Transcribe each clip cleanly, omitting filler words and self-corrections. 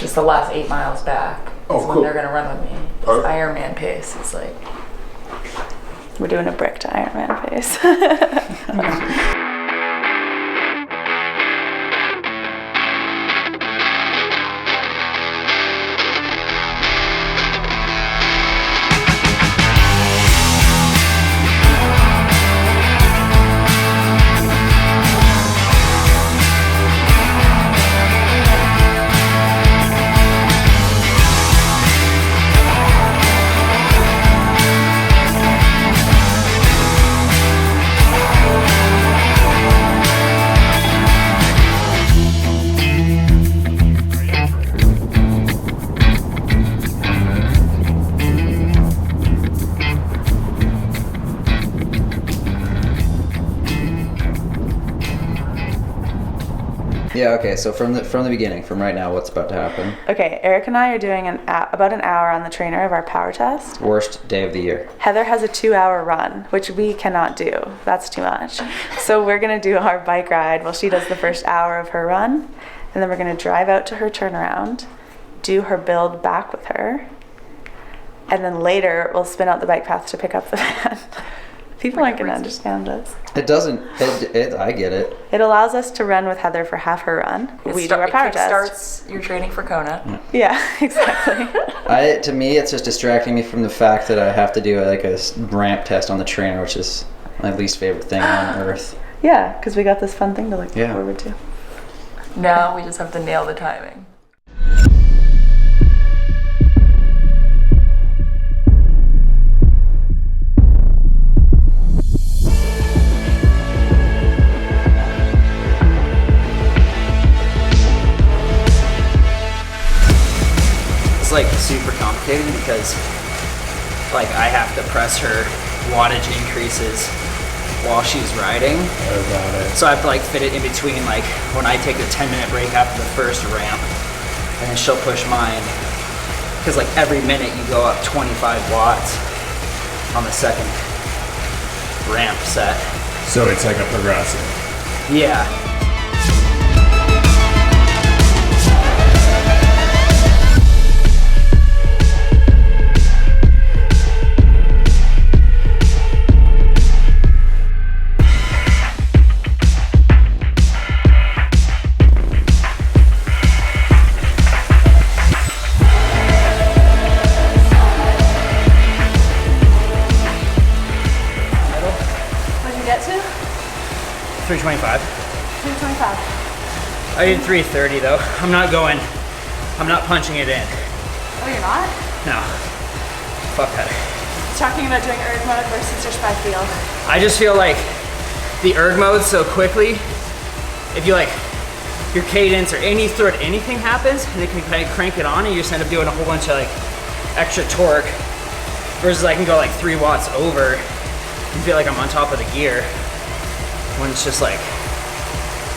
just the last 8 miles back. Oh, is cool. when they're gonna run with me. It's Ironman pace. It's like we're doing a brick to Ironman pace. Yeah, okay, so from the beginning, from right now, what's about to happen? Okay, Eric and I are doing about an hour on the trainer of our power test. Worst day of the year. Heather has a 2-hour run, which we cannot do. That's too much. So we're going to do our bike ride while she does the first hour of her run, and then we're going to drive out to her turnaround, do her build back with her, and then later we'll spin out the bike path to pick up the van. People aren't going to understand this. It doesn't, I get it. It allows us to run with Heather for half her run. We do our power test. Starts your training for Kona. Yeah, exactly. To me, it's just distracting me from the fact that I have to do like a ramp test on the trainer, which is my least favorite thing on earth. Yeah, because we got this fun thing to look forward to. Now we just have to nail the timing. Like super complicated because like I have to press her wattage increases while she's riding. Oh, got it. So I have to like fit it in between like when I take a 10-minute break after the first ramp and then she'll push mine because like every minute you go up 25 watts on the second ramp set. So it's like a progressive. Yeah. What did you get to? 325. 325. I did 330 though. I'm not punching it in. Oh, you're not? No. Fuck that. Talking about doing erg mode versus just by feel. I just feel like the erg mode so quickly, if you like, your cadence or anything happens, and it can kind of crank it on and you just end up doing a whole bunch of like extra torque. Versus I can go like 3 watts over and feel like I'm on top of the gear when it's just like,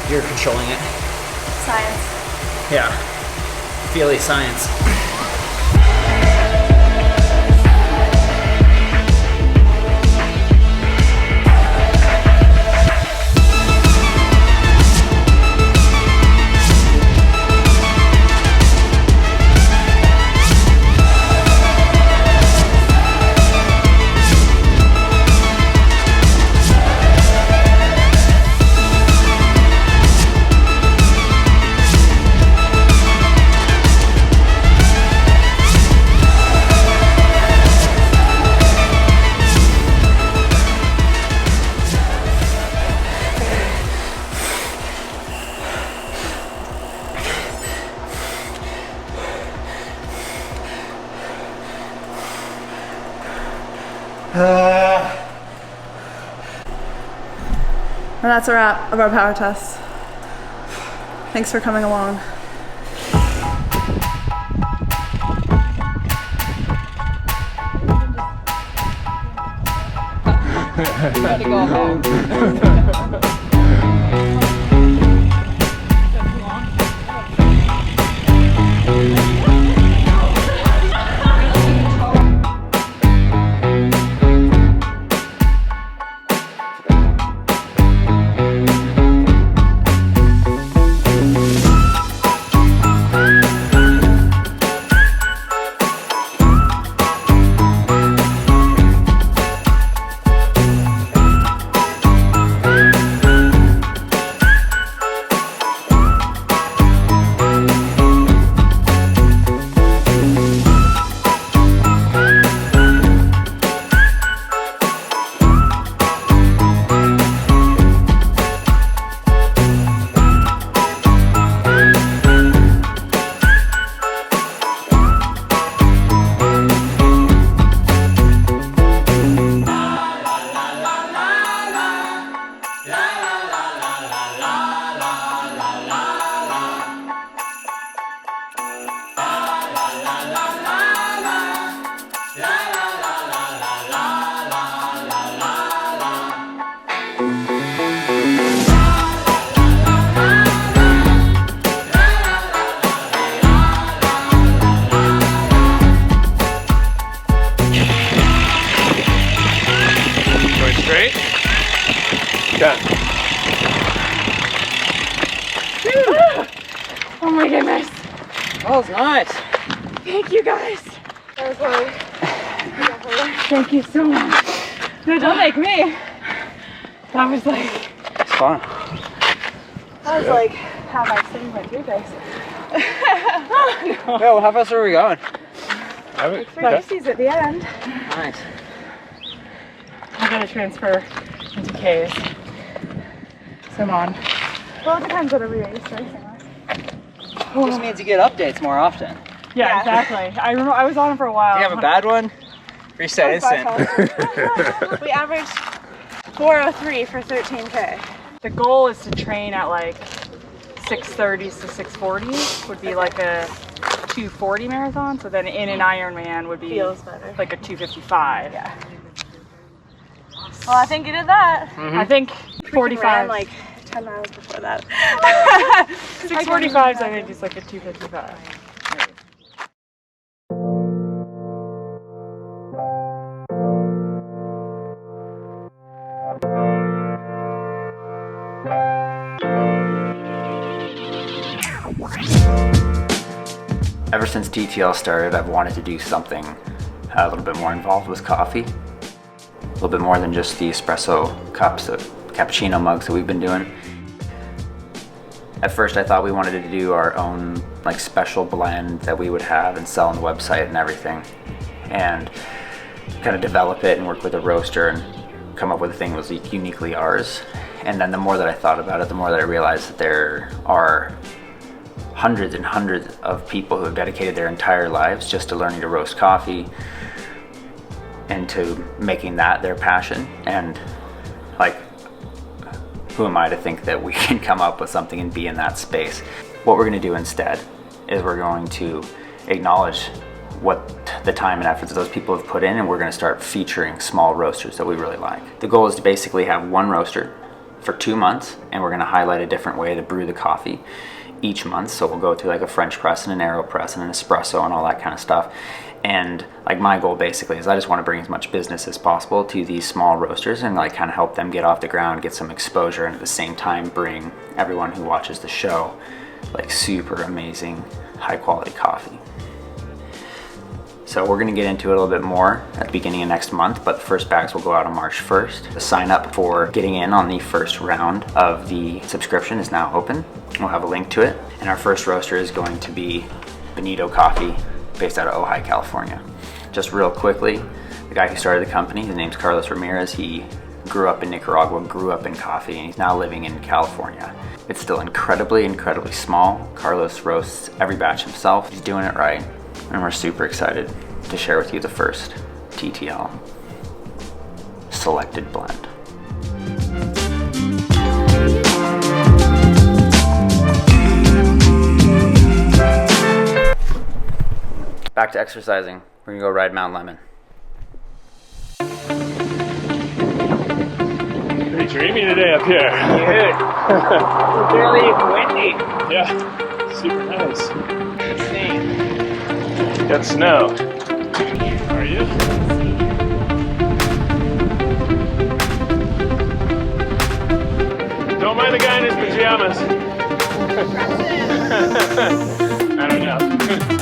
you're controlling it. Science. Yeah, feely science. And that's a wrap of our power test. Thanks for coming along. Gotta go home. Oh, it's nice. Thank you guys. That was like, thank you so much. No, don't make me. That was like, It's fun. that was like how my sitting went through this. Yeah, well, how fast are we going? Races at the end. Nice. I'm gonna transfer into K's. So I'm on. Well, it depends on every race, right? Just means you get updates more often. Yeah, exactly. I remember I was on it for a while. Do you have a bad one? Reset instant. We averaged 4:03 for 13K. The goal is to train at like 6:30s to 6:40s would be like a 2:40 marathon. So then in an Ironman would be Feels better. like a 2:55. Yeah. Well, I think you did that. I think 45. Ran like 10 miles before that. 6:45s I think is like a 2:55. Ever since TTL started, I've wanted to do something a little bit more involved with coffee. A little bit more than just the espresso cups, the cappuccino mugs that we've been doing. At first I thought we wanted to do our own like special blend that we would have and sell on the website and everything. And kind of develop it and work with a roaster and come up with a thing that was uniquely ours. And then the more that I thought about it, the more that I realized that there are hundreds and hundreds of people who have dedicated their entire lives just to learning to roast coffee and to making that their passion. And like, who am I to think that we can come up with something and be in that space? What we're going to do instead is we're going to acknowledge what the time and efforts those people have put in, and we're going to start featuring small roasters that we really like. The goal is to basically have one roaster for 2 months, and we're going to highlight a different way to brew the coffee each month. So we'll go through like a French press and an AeroPress and an espresso and all that kind of stuff. And like my goal basically is I just want to bring as much business as possible to these small roasters and like kind of help them get off the ground, get some exposure, and at the same time bring everyone who watches the show like super amazing high quality coffee. So we're going to get into it a little bit more at the beginning of next month, but the first bags will go out on March 1st. The sign up for getting in on the first round of the subscription is now open. We'll have a link to it. And our first roaster is going to be Benito Coffee, based out of Ojai, California. Just real quickly, the guy who started the company, his name's Carlos Ramirez. He grew up in Nicaragua, grew up in coffee, and he's now living in California. It's still incredibly, incredibly small. Carlos roasts every batch himself. He's doing it right. And we're super excited to share with you the first TTL selected blend. Back to exercising. We're gonna go ride Mount Lemon. Pretty dreamy today up here. Dude, barely even windy. Yeah, super nice. Insane. Got snow. Are you? Don't mind the guy in his pajamas. I don't know.